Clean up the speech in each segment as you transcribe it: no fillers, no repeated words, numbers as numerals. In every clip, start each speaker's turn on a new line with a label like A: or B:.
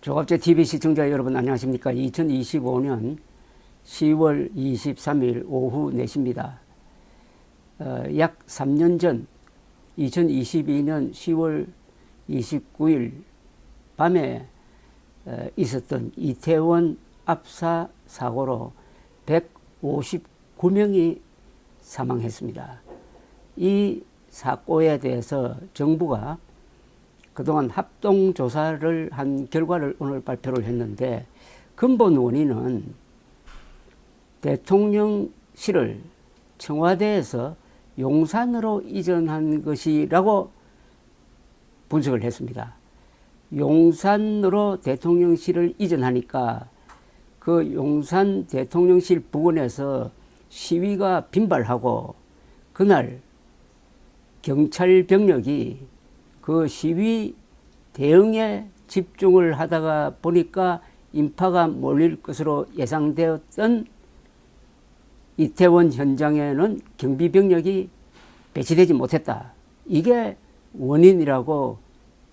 A: 조갑제 TV 시청자 여러분 안녕하십니까. 2025년 10월 23일 오후 4시입니다. 약 3년 전 2022년 10월 29일 밤에 있었던 이태원 압사 사고로 159명이 사망했습니다. 이 사고에 대해서 정부가 그동안 합동조사를 한 결과를 오늘 발표를 했는데, 근본 원인은 대통령실을 청와대에서 용산으로 이전한 것이라고 분석을 했습니다. 용산으로 대통령실을 이전하니까 그 용산 대통령실 부근에서 시위가 빈발하고, 그날 경찰 병력이 그 시위 대응에 집중을 하다가 보니까 인파가 몰릴 것으로 예상되었던 이태원 현장에는 경비병력이 배치되지 못했다. 이게 원인이라고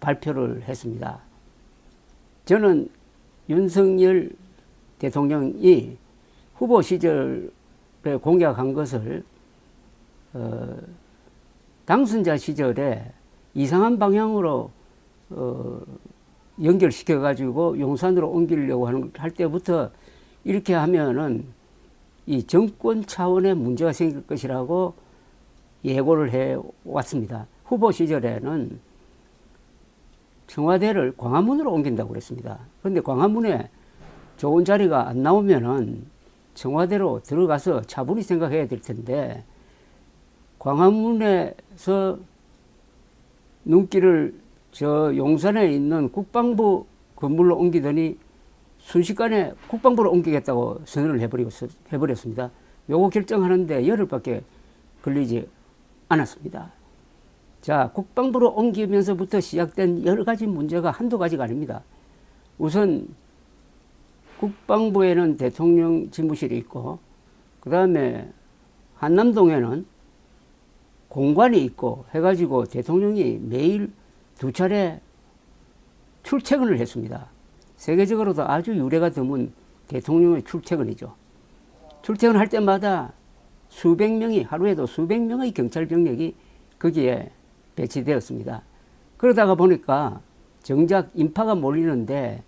A: 발표를 했습니다. 저는 윤석열 대통령이 후보 시절에 공약한 것을 당선자 시절에 이상한 방향으로 연결시켜 가지고 용산으로 옮기려고 할 때부터 이렇게 하면은 이 정권 차원의 문제가 생길 것이라고 예고를 해 왔습니다. 후보 시절에는 청와대를 광화문으로 옮긴다고 그랬습니다. 그런데 광화문에 좋은 자리가 안 나오면은 청와대로 들어가서 차분히 생각해야 될 텐데, 광화문에서 눈길을 저 용산에 있는 국방부 건물로 옮기더니 순식간에 국방부로 옮기겠다고 선언을 해버렸습니다. 요거 결정하는데 열흘밖에 걸리지 않았습니다. 자, 국방부로 옮기면서부터 시작된 여러 가지 문제가 한두 가지가 아닙니다. 우선 국방부에는 대통령 집무실이 있고, 그 다음에 한남동에는 공관이 있고 해가지고 대통령이 매일 2차례 출퇴근을 했습니다. 세계적으로도 아주 유례가 드문 대통령의 출퇴근이죠. 출퇴근할 때마다 수백 명이, 하루에도 수백 명의 경찰 병력이 거기에 배치되었습니다. 그러다가 보니까 정작 인파가 몰리는데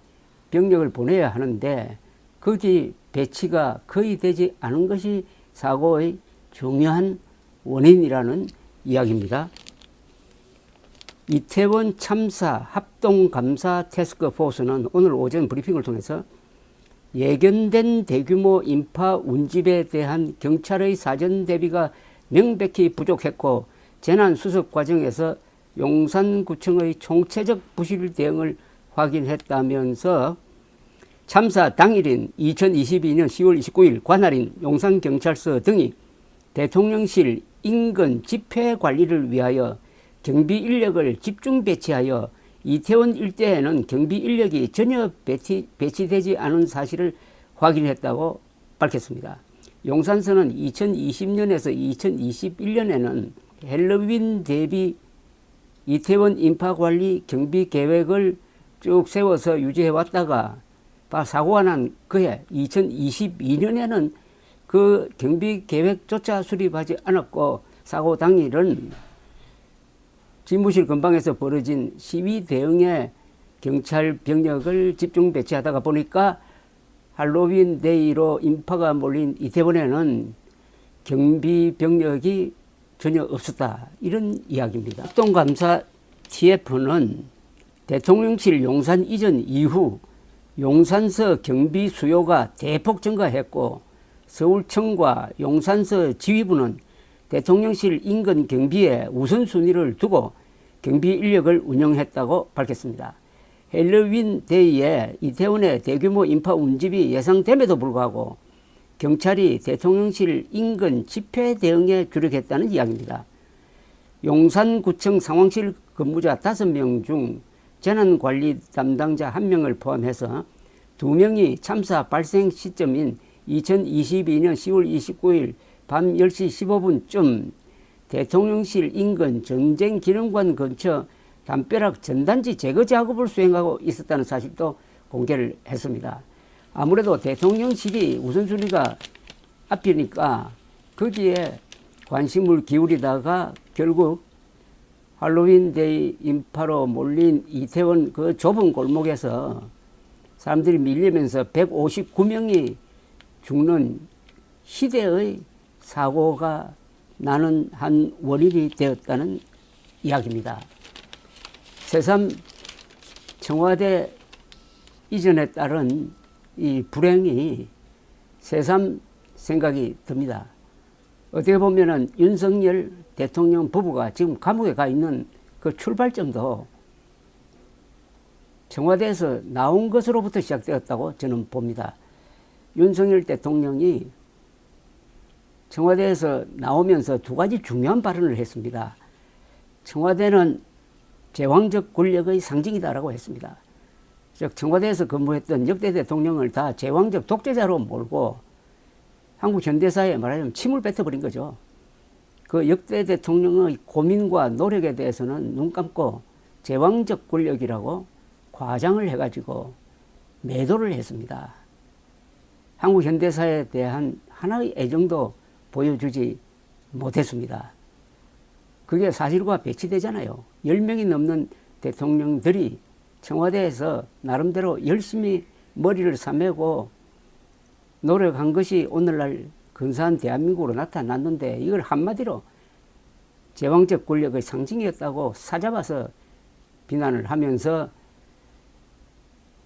A: 병력을 보내야 하는데 거기 배치가 거의 되지 않은 것이 사고의 중요한 원인이라는 이야기입니다. 이태원 참사 합동감사 태스크포스는 오늘 오전 브리핑을 통해서 예견된 대규모 인파 운집에 대한 경찰의 사전 대비가 명백히 부족했고, 재난 수습 과정에서 용산구청의 총체적 부실 대응을 확인했다면서 참사 당일인 2022년 10월 29일 관할인 용산경찰서 등이 대통령실 인근 집회 관리를 위하여 경비 인력을 집중 배치하여 이태원 일대에는 경비 인력이 전혀 배치되지 않은 사실을 확인했다고 밝혔습니다. 용산서는 2020년에서 2021년에는 헬로윈 대비 이태원 인파 관리 경비 계획을 쭉 세워서 유지해 왔다가 사고가 난 그해 2022년에는 그 경비 계획조차 수립하지 않았고, 사고 당일은 집무실 근방에서 벌어진 시위 대응에 경찰 병력을 집중 배치하다가 보니까 할로윈 데이로 인파가 몰린 이태원에는 경비 병력이 전혀 없었다. 이런 이야기입니다. 합동감사 TF는 대통령실 용산 이전 이후 용산서 경비 수요가 대폭 증가했고, 서울청과 용산서 지휘부는 대통령실 인근 경비에 우선순위를 두고 경비 인력을 운영했다고 밝혔습니다. 헬로윈 데이에 이태원의 대규모 인파 운집이 예상됨에도 불구하고 경찰이 대통령실 인근 집회 대응에 주력했다는 이야기입니다. 용산구청 상황실 근무자 5명 중 재난관리 담당자 1명을 포함해서 2명이 참사 발생 시점인 2022년 10월 29일 밤 10시 15분쯤 대통령실 인근 전쟁기념관 근처 담벼락 전단지 제거 작업을 수행하고 있었다는 사실도 공개를 했습니다. 아무래도 대통령실이 우선순위가 앞이니까 거기에 관심을 기울이다가 결국 할로윈데이 인파로 몰린 이태원 그 좁은 골목에서 사람들이 밀리면서 159명이 죽는 희대의 사고가 나는 한 원인이 되었다는 이야기입니다. 새삼 청와대 이전에 따른 이 불행이 새삼 생각이 듭니다. 어떻게 보면은 윤석열 대통령 부부가 지금 감옥에 가 있는 그 출발점도 청와대에서 나온 것으로부터 시작되었다고 저는 봅니다. 윤석열 대통령이 청와대에서 나오면서 두 가지 중요한 발언을 했습니다. 청와대는 제왕적 권력의 상징이다라고 했습니다. 즉 청와대에서 근무했던 역대 대통령을 다 제왕적 독재자로 몰고 한국 현대사에 말하자면 침을 뱉어버린 거죠. 그 역대 대통령의 고민과 노력에 대해서는 눈 감고 제왕적 권력이라고 과장을 해가지고 매도를 했습니다. 한국 현대사에 대한 하나의 애정도 보여주지 못했습니다. 그게 사실과 배치되잖아요. 10명이 넘는 대통령들이 청와대에서 나름대로 열심히 머리를 싸매고 노력한 것이 오늘날 근사한 대한민국으로 나타났는데 이걸 한마디로 제왕적 권력의 상징이었다고 사잡아서 비난을 하면서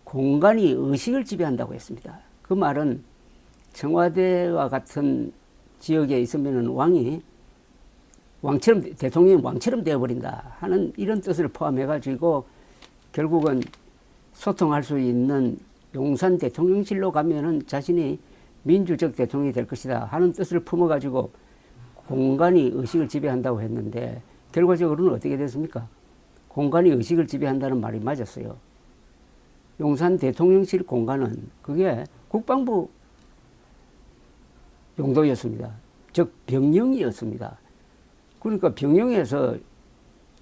A: 공간이 의식을 지배한다고 했습니다. 그 말은 청와대와 같은 지역에 있으면 왕이 왕처럼 대통령이 왕처럼 되어버린다 하는 이런 뜻을 포함해가지고 결국은 소통할 수 있는 용산 대통령실로 가면은 자신이 민주적 대통령이 될 것이다 하는 뜻을 품어가지고 공간이 의식을 지배한다고 했는데 결과적으로는 어떻게 됐습니까? 공간이 의식을 지배한다는 말이 맞았어요. 용산 대통령실 공간은 그게 국방부 용도였습니다. 즉 병영이었습니다. 그러니까 병영에서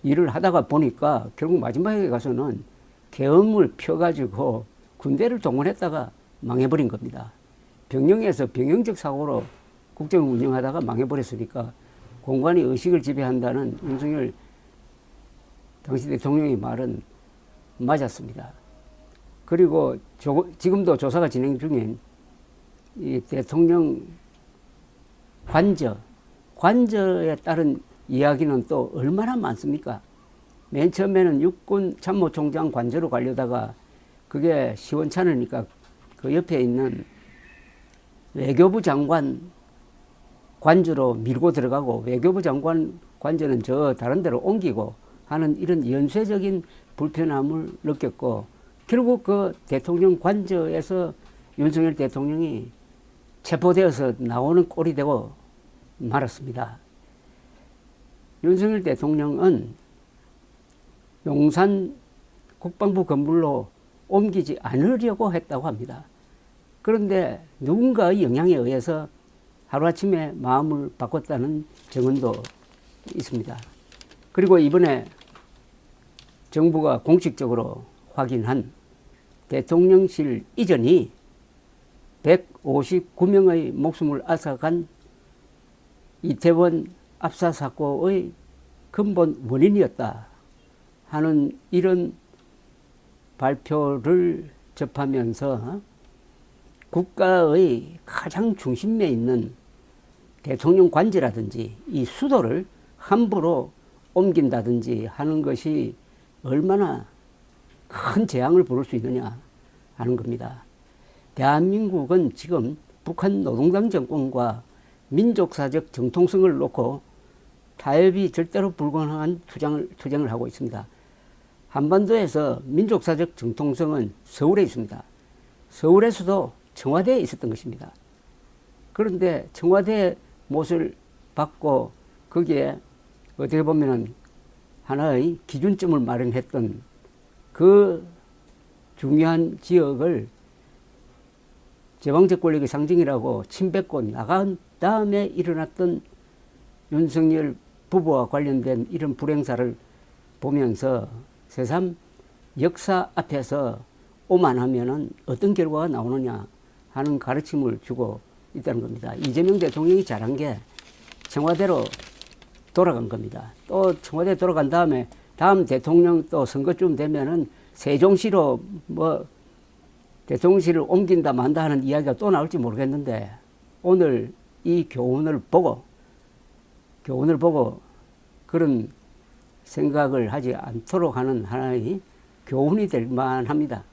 A: 일을 하다가 보니까 결국 마지막에 가서는 계엄을 펴가지고 군대를 동원했다가 망해버린 겁니다. 병영에서 병영적 사고로 국정을 운영하다가 망해버렸으니까 공간이 의식을 지배한다는 윤석열 당시 대통령의 말은 맞았습니다. 그리고 지금도 조사가 진행 중인 이 대통령 관저에 따른 이야기는 또 얼마나 많습니까? 맨 처음에는 육군 참모총장 관저로 가려다가 그게 시원찮으니까 그 옆에 있는 외교부 장관 관저로 밀고 들어가고 외교부 장관 관저는 저 다른 데로 옮기고 하는 이런 연쇄적인 불편함을 느꼈고 결국 그 대통령 관저에서 윤석열 대통령이 체포되어서 나오는 꼴이 되고 말았습니다. 윤석열 대통령은 용산 국방부 건물로 옮기지 않으려고 했다고 합니다. 그런데 누군가의 영향에 의해서 하루아침에 마음을 바꿨다는 증언도 있습니다. 그리고 이번에 정부가 공식적으로 확인한 대통령실 이전이 159명의 목숨을 앗아간 이태원 압사 사건의 근본 원인이었다 하는 이런 발표를 접하면서 국가의 가장 중심에 있는 대통령 관저라든지 이 수도를 함부로 옮긴다든지 하는 것이 얼마나 큰 재앙을 부를 수 있느냐 하는 겁니다. 대한민국은 지금 북한 노동당 정권과 민족사적 정통성을 놓고 타협이 절대로 불가능한 투쟁을 하고 있습니다. 한반도에서 민족사적 정통성은 서울에 있습니다. 서울에서도 청와대에 있었던 것입니다. 그런데 청와대의 못을 받고 거기에 어떻게 보면은 하나의 기준점을 마련했던 그 중요한 지역을 제왕적 권력의 상징이라고 침뱉고 나간 다음에 일어났던 윤석열 부부와 관련된 이런 불행사를 보면서 새삼 역사 앞에서 오만하면은 어떤 결과가 나오느냐 하는 가르침을 주고 있다는 겁니다. 이재명 대통령이 잘한 게 청와대로 돌아간 겁니다. 또 청와대 돌아간 다음에 다음 대통령 또 선거쯤 되면은 세종시로 뭐 대통령실을 옮긴다 만다 하는 이야기가 또 나올지 모르겠는데, 오늘 이 교훈을 보고 그런 생각을 하지 않도록 하는 하나의 교훈이 될 만합니다.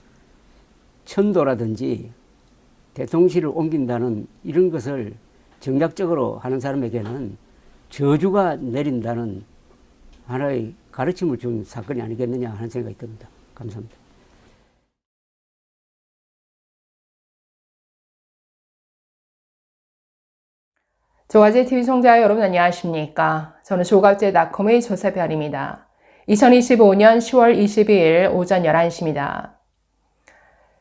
A: 천도라든지 대통령실을 옮긴다는 이런 것을 정략적으로 하는 사람에게는 저주가 내린다는 하나의 가르침을 준 사건이 아니겠느냐 하는 생각이 듭니다. 감사합니다.
B: 조가제TV 시청자 여러분 안녕하십니까. 저는 조가제닷컴의 조세별입니다. 2025년 10월 22일 오전 11시입니다.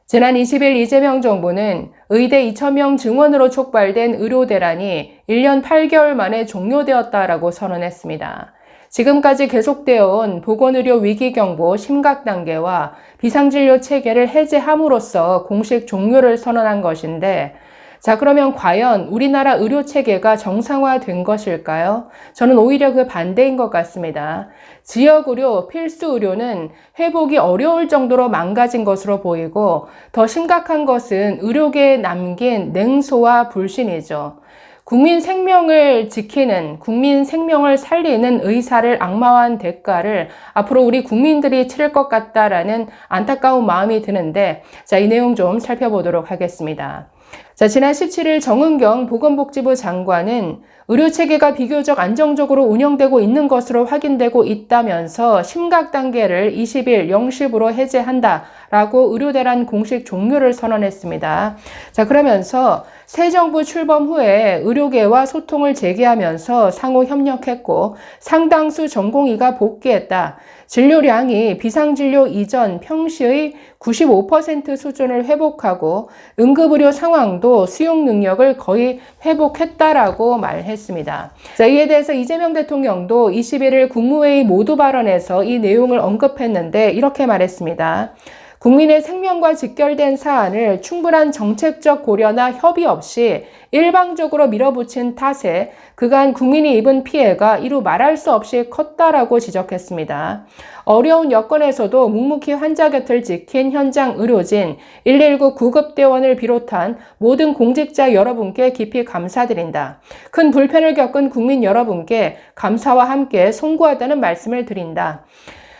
B: 지난 20일 이재명 정부는 의대 2,000명 증원으로 촉발된 의료대란이 1년 8개월 만에 종료되었다라고 선언했습니다. 지금까지 계속되어 온 보건의료 위기경보 심각 단계와 비상진료 체계를 해제함으로써 공식 종료를 선언한 것인데, 자, 그러면 과연 우리나라 의료체계가 정상화된 것일까요? 저는 오히려 그 반대인 것 같습니다. 지역의료, 필수의료는 회복이 어려울 정도로 망가진 것으로 보이고, 더 심각한 것은 의료계에 남긴 냉소와 불신이죠. 국민 생명을 지키는, 국민 생명을 살리는 의사를 악마화한 대가를 앞으로 우리 국민들이 치를 것 같다라는 안타까운 마음이 드는데, 자, 이 내용 좀 살펴보도록 하겠습니다. 자, 지난 17일 정은경 보건복지부 장관은 의료체계가 비교적 안정적으로 운영되고 있는 것으로 확인되고 있다면서 심각 단계를 20일 0시부로 해제한다라고 의료대란 공식 종료를 선언했습니다. 자, 그러면서 새 정부 출범 후에 의료계와 소통을 재개하면서 상호 협력했고 상당수 전공의가 복귀했다. 진료량이 비상진료 이전 평시의 95% 수준을 회복하고 응급의료 상황도 수용 능력을 거의 회복했다라고 말했습니다. 자, 이에 대해서 이재명 대통령도 21일 국무회의 모두 발언에서 이 내용을 언급했는데 이렇게 말했습니다. 국민의 생명과 직결된 사안을 충분한 정책적 고려나 협의 없이 일방적으로 밀어붙인 탓에 그간 국민이 입은 피해가 이루 말할 수 없이 컸다라고 지적했습니다. 어려운 여건에서도 묵묵히 환자 곁을 지킨 현장 의료진, 119 구급대원을 비롯한 모든 공직자 여러분께 깊이 감사드린다. 큰 불편을 겪은 국민 여러분께 감사와 함께 송구하다는 말씀을 드린다.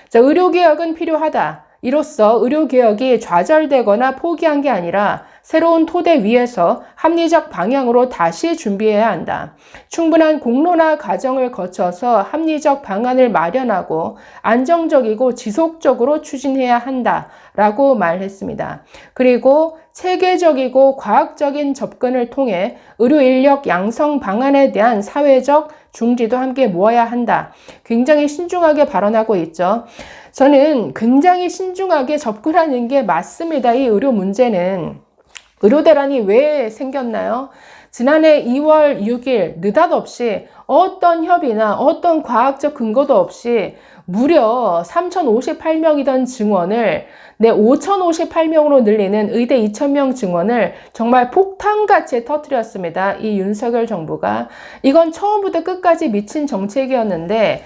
B: 자, 의료개혁은 필요하다. 이로써 의료개혁이 좌절되거나 포기한 게 아니라 새로운 토대 위에서 합리적 방향으로 다시 준비해야 한다. 충분한 공론화 과정을 거쳐서 합리적 방안을 마련하고 안정적이고 지속적으로 추진해야 한다라고 말했습니다. 그리고 체계적이고 과학적인 접근을 통해 의료 인력 양성 방안에 대한 사회적 중지도 함께 모아야 한다. 굉장히 신중하게 발언하고 있죠. 저는 굉장히 신중하게 접근하는 게 맞습니다. 이 의료 문제는. 의료대란이 왜 생겼나요? 지난해 2월 6일 느닷없이 어떤 협의나 어떤 과학적 근거도 없이 무려 3,058명이던 증원을 5,058명으로 늘리는 의대 2,000명 증원을 정말 폭탄같이 터뜨렸습니다. 이 윤석열 정부가. 이건 처음부터 끝까지 미친 정책이었는데,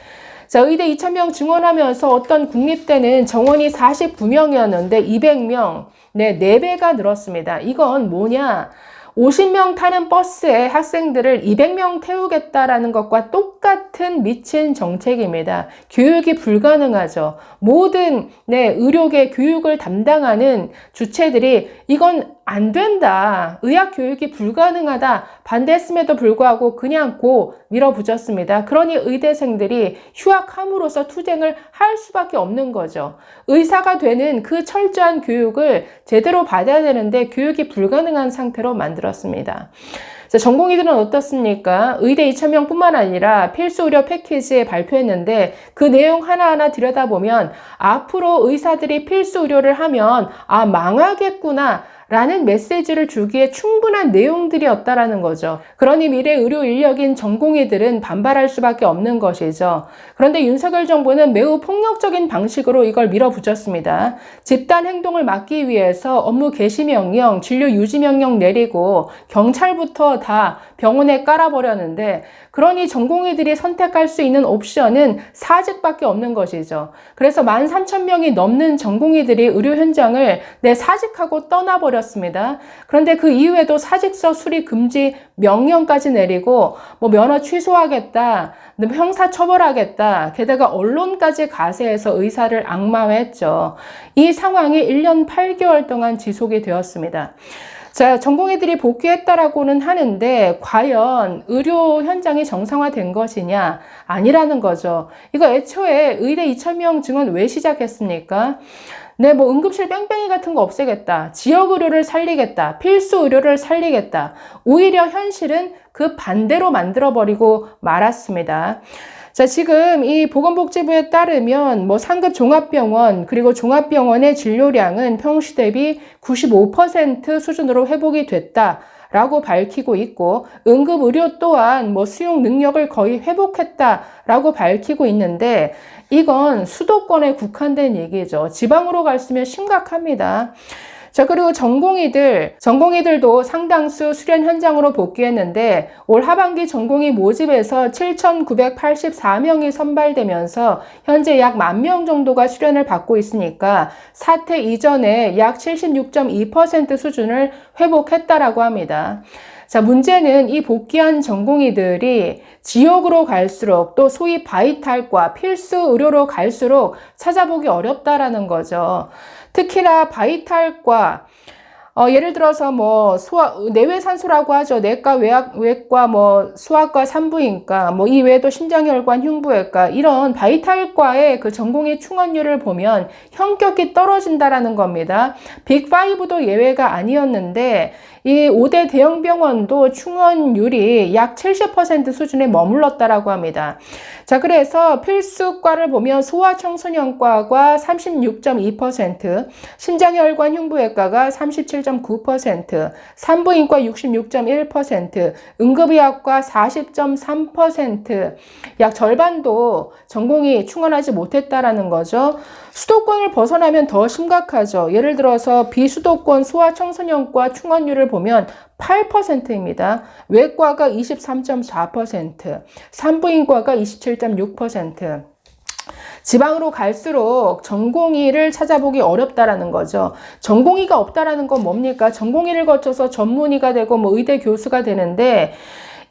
B: 자, 의대 2,000명 증원하면서 어떤 국립대는 정원이 49명이었는데 200명, 4배가 늘었습니다. 이건 뭐냐? 50명 타는 버스에 학생들을 200명 태우겠다라는 것과 똑같은 미친 정책입니다. 교육이 불가능하죠. 모든 의료계 교육을 담당하는 주체들이 이건 안 된다. 의학 교육이 불가능하다. 반대했음에도 불구하고 그냥 밀어붙였습니다. 그러니 의대생들이 휴학함으로써 투쟁을 할 수밖에 없는 거죠. 의사가 되는 그 철저한 교육을 제대로 받아야 되는데 교육이 불가능한 상태로 만들었습니다. 자, 전공의들은 어떻습니까? 의대 2,000명 뿐만 아니라 필수 의료 패키지에 발표했는데 그 내용 하나하나 들여다보면 앞으로 의사들이 필수 의료를 하면 망하겠구나 라는 메시지를 주기에 충분한 내용들이었다라는 거죠. 그러니 미래 의료 인력인 전공의들은 반발할 수밖에 없는 것이죠. 그런데 윤석열 정부는 매우 폭력적인 방식으로 이걸 밀어붙였습니다. 집단 행동을 막기 위해서 업무 개시 명령, 진료 유지 명령 내리고 경찰부터 다 병원에 깔아버렸는데, 그러니 전공의들이 선택할 수 있는 옵션은 사직밖에 없는 것이죠. 그래서 13,000명이 넘는 전공의들이 의료 현장을 사직하고 떠나버렸습니다. 그런데 그 이후에도 사직서 수리 금지 명령까지 내리고 면허 취소하겠다, 형사 처벌하겠다, 게다가 언론까지 가세해서 의사를 악마화했죠. 이 상황이 1년 8개월 동안 지속이 되었습니다. 자, 전공의들이 복귀했다라고는 하는데 과연 의료 현장이 정상화된 것이냐? 아니라는 거죠. 이거 애초에 의대 2,000명 증원 왜 시작했습니까? 응급실 뺑뺑이 같은 거 없애겠다. 지역 의료를 살리겠다. 필수 의료를 살리겠다. 오히려 현실은 그 반대로 만들어버리고 말았습니다. 자, 지금 이 보건복지부에 따르면 상급 종합병원 그리고 종합병원의 진료량은 평시 대비 95% 수준으로 회복이 됐다라고 밝히고 있고, 응급의료 또한 수용 능력을 거의 회복했다라고 밝히고 있는데, 이건 수도권에 국한된 얘기죠. 지방으로 갔으면 심각합니다. 자, 그리고 전공의들도 상당수 수련 현장으로 복귀했는데, 올 하반기 전공의 모집에서 7,984명이 선발되면서 현재 약 10,000명 정도가 수련을 받고 있으니까 사태 이전에 약 76.2% 수준을 회복했다라고 합니다. 자, 문제는 이 복귀한 전공의들이 지역으로 갈수록, 또 소위 바이탈과 필수 의료로 갈수록 찾아보기 어렵다라는 거죠. 특히나 바이탈과 예를 들어서 내외산소라고 하죠. 내과, 외과, 소아과, 산부인과, 이 외에도 심장혈관, 흉부외과, 이런 바이탈과의 그 전공의 충원율을 보면 현격히 떨어진다라는 겁니다. 빅5도 예외가 아니었는데, 이 5대 대형 병원도 충원율이 약 70% 수준에 머물렀다라고 합니다. 자, 그래서 필수과를 보면 소아청소년과가 36.2%, 심장혈관 흉부외과가 37.9%, 산부인과 66.1%, 응급의학과 40.3%, 약 절반도 전공이 충원하지 못했다라는 거죠. 수도권을 벗어나면 더 심각하죠. 예를 들어서 비수도권 소아청소년과 충원율을 보면 8%입니다. 외과가 23.4%, 산부인과가 27.6%. 지방으로 갈수록 전공의를 찾아보기 어렵다라는 거죠. 전공의가 없다라는 건 뭡니까? 전공의를 거쳐서 전문의가 되고 의대 교수가 되는데,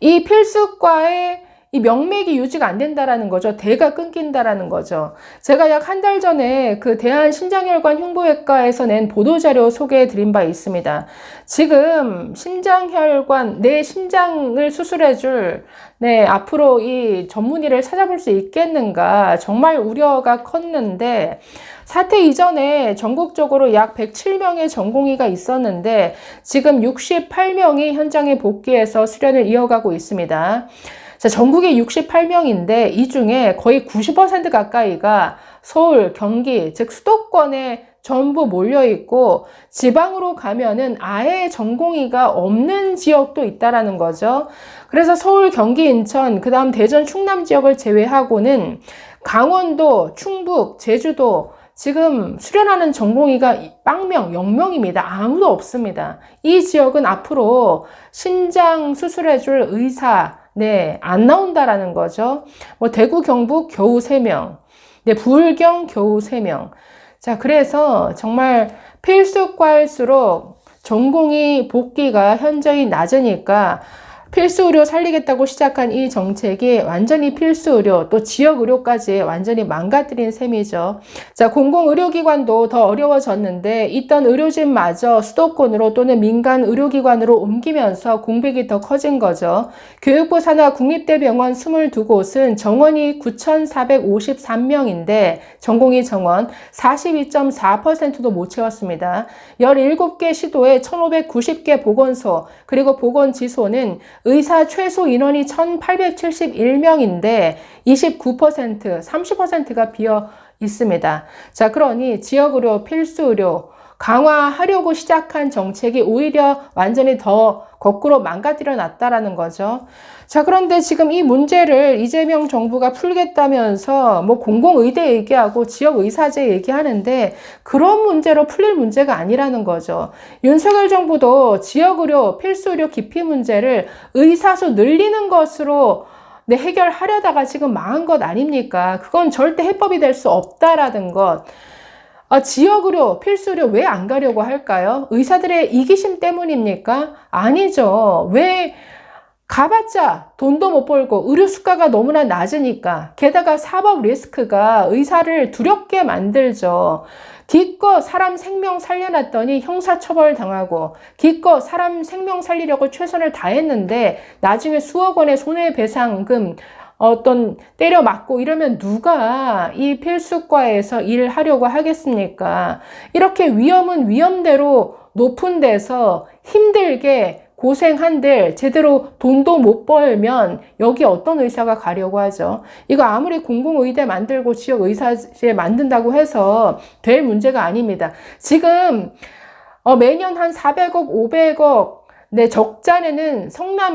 B: 이 필수과의 이 명맥이 유지가 안 된다라는 거죠. 대가 끊긴다라는 거죠. 제가 약 한 달 전에 그 대한심장혈관 흉부외과에서 낸 보도자료 소개해 드린 바 있습니다. 지금 심장혈관, 내 심장을 수술해줄 앞으로 이 전문의를 찾아볼 수 있겠는가, 정말 우려가 컸는데, 사태 이전에 전국적으로 약 107명의 전공의가 있었는데 지금 68명이 현장에 복귀해서 수련을 이어가고 있습니다. 자, 전국에 68명인데 이 중에 거의 90% 가까이가 서울, 경기, 즉 수도권에 전부 몰려있고, 지방으로 가면은 아예 전공의가 없는 지역도 있다라는 거죠. 그래서 서울, 경기, 인천, 그 다음 대전, 충남 지역을 제외하고는 강원도, 충북, 제주도 지금 수련하는 전공의가 0명입니다. 아무도 없습니다. 이 지역은 앞으로 신장 수술해줄 의사 안 나온다라는 거죠. 대구, 경북 겨우 3명. 부울경 겨우 3명. 자, 그래서 정말 필수과일수록 전공의 복귀가 현저히 낮으니까 필수 의료 살리겠다고 시작한 이 정책이 완전히 필수 의료, 또 지역 의료까지 완전히 망가뜨린 셈이죠. 자, 공공의료기관도 더 어려워졌는데 있던 의료진마저 수도권으로 또는 민간 의료기관으로 옮기면서 공백이 더 커진 거죠. 교육부 산하 국립대병원 22곳은 정원이 9,453명인데 전공의 정원 42.4%도 못 채웠습니다. 17개 시도에 1,590개 보건소, 그리고 보건지소는 의사 최소 인원이 1,871명인데 29%, 30%가 비어 있습니다. 자, 그러니 지역의료, 필수의료, 강화하려고 시작한 정책이 오히려 완전히 더 거꾸로 망가뜨려 놨다라는 거죠. 자, 그런데 지금 이 문제를 이재명 정부가 풀겠다면서 뭐 공공의대 얘기하고 지역의사제 얘기하는데 그런 문제로 풀릴 문제가 아니라는 거죠. 윤석열 정부도 지역의료, 필수의료 기피 문제를 의사수 늘리는 것으로 해결하려다가 지금 망한 것 아닙니까? 그건 절대 해법이 될 수 없다라는 것. 지역의료, 필수의료 왜 안 가려고 할까요? 의사들의 이기심 때문입니까? 아니죠. 왜 가봤자 돈도 못 벌고 의료 수가가 너무나 낮으니까. 게다가 사법 리스크가 의사를 두렵게 만들죠. 기껏 사람 생명 살려놨더니 형사처벌 당하고 기껏 사람 생명 살리려고 최선을 다했는데 나중에 수억 원의 손해배상금 때려 맞고 이러면 누가 이 필수과에서 일을 하려고 하겠습니까? 이렇게 위험은 위험대로 높은 데서 힘들게 고생한들 제대로 돈도 못 벌면 여기 어떤 의사가 가려고 하죠? 이거 아무리 공공의대 만들고 지역의사제 만든다고 해서 될 문제가 아닙니다. 지금 매년 한 400억, 500억 적자내는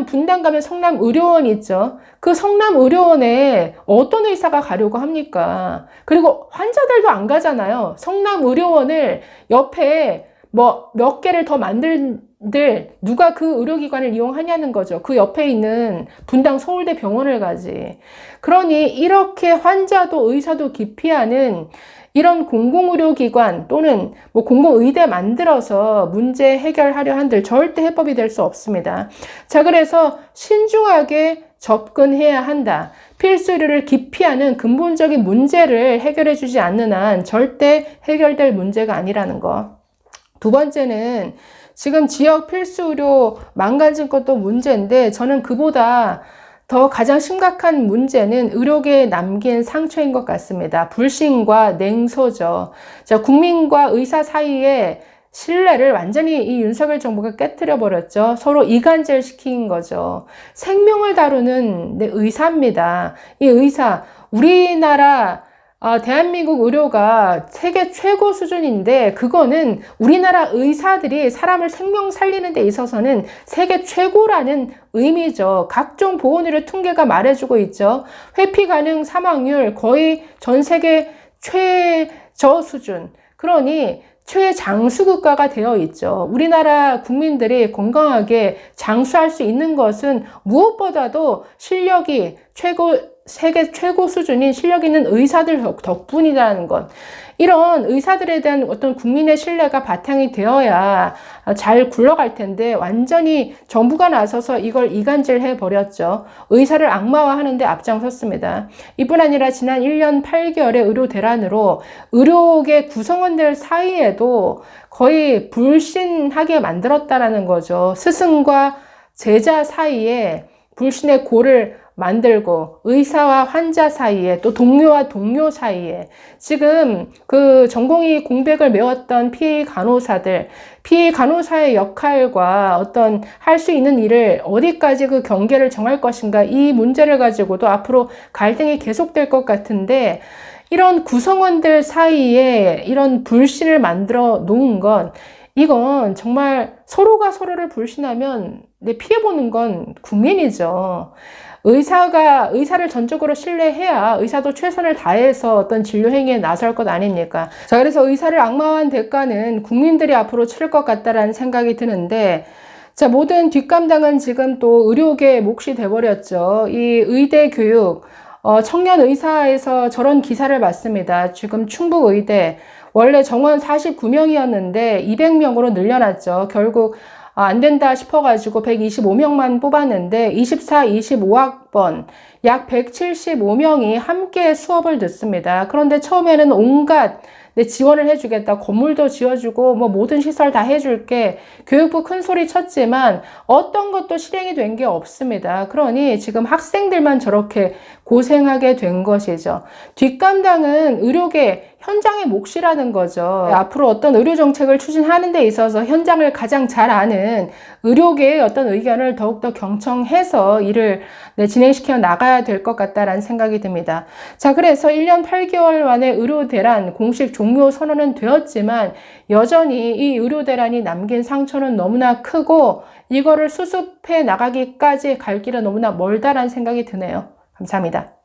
B: 분당 가면 성남의료원 있죠. 그 성남의료원에 어떤 의사가 가려고 합니까? 그리고 환자들도 안 가잖아요. 성남의료원을 옆에 몇 개를 더 만들들 누가 그 의료기관을 이용하냐는 거죠. 그 옆에 있는 분당 서울대 병원을 가지. 그러니 이렇게 환자도 의사도 기피하는 이런 공공의료기관 또는 공공의대 만들어서 문제 해결하려 한들 절대 해법이 될 수 없습니다. 자, 그래서 신중하게 접근해야 한다. 필수의료를 기피하는 근본적인 문제를 해결해 주지 않는 한 절대 해결될 문제가 아니라는 거. 두 번째는 지금 지역 필수의료 망가진 것도 문제인데 저는 그보다 더 가장 심각한 문제는 의료계에 남긴 상처인 것 같습니다. 불신과 냉소죠. 자, 국민과 의사 사이에 신뢰를 완전히 이 윤석열 정부가 깨트려 버렸죠. 서로 이간질 시킨 거죠. 생명을 다루는 의사입니다. 이 의사, 우리나라 대한민국 의료가 세계 최고 수준인데 그거는 우리나라 의사들이 사람을 생명 살리는 데 있어서는 세계 최고라는 의미죠. 각종 보건의료 통계가 말해주고 있죠. 회피 가능 사망률 거의 전 세계 최저 수준. 그러니 최장수 국가가 되어 있죠. 우리나라 국민들이 건강하게 장수할 수 있는 것은 무엇보다도 실력이 세계 최고 수준인 실력 있는 의사들 덕분이라는 것. 이런 의사들에 대한 어떤 국민의 신뢰가 바탕이 되어야 잘 굴러갈 텐데 완전히 정부가 나서서 이걸 이간질해 버렸죠. 의사를 악마화하는 데 앞장섰습니다. 이뿐 아니라 지난 1년 8개월의 의료 대란으로 의료계 구성원들 사이에도 거의 불신하게 만들었다라는 거죠. 스승과 제자 사이에 불신의 골을 만들고 의사와 환자 사이에 또 동료와 동료 사이에 지금 그 전공의 공백을 메웠던 피해 간호사의 역할과 어떤 할 수 있는 일을 어디까지 그 경계를 정할 것인가 이 문제를 가지고도 앞으로 갈등이 계속될 것 같은데 이런 구성원들 사이에 이런 불신을 만들어 놓은 건 이건 정말 서로가 서로를 불신하면 피해보는 건 국민이죠. 의사를 전적으로 신뢰해야 의사도 최선을 다해서 어떤 진료 행위에 나설 것 아닙니까? 자, 그래서 의사를 악마화한 대가는 국민들이 앞으로 치를 것 같다라는 생각이 드는데, 자, 모든 뒷감당은 지금 또 의료계의 몫이 돼버렸죠. 이 의대 교육, 청년 의사에서 저런 기사를 봤습니다. 지금 충북의대, 원래 정원 49명이었는데 200명으로 늘려놨죠. 결국 안 된다 싶어가지고 125명만 뽑았는데 24, 25학번 약 175명이 함께 수업을 듣습니다. 그런데 처음에는 온갖 지원을 해주겠다. 건물도 지어주고 모든 시설 다 해줄게. 교육부 큰 소리 쳤지만 어떤 것도 실행이 된 게 없습니다. 그러니 지금 학생들만 저렇게 고생하게 된 것이죠. 뒷감당은 의료계 현장의 몫이라는 거죠. 앞으로 어떤 의료 정책을 추진하는 데 있어서 현장을 가장 잘 아는 의료계의 어떤 의견을 더욱더 경청해서 일을 진행시켜 나가야 될 것 같다라는 생각이 듭니다. 자, 그래서 1년 8개월 만에 의료 대란 공식 종료 선언은 되었지만 여전히 이 의료 대란이 남긴 상처는 너무나 크고 이거를 수습해 나가기까지 갈 길은 너무나 멀다라는 생각이 드네요. 감사합니다.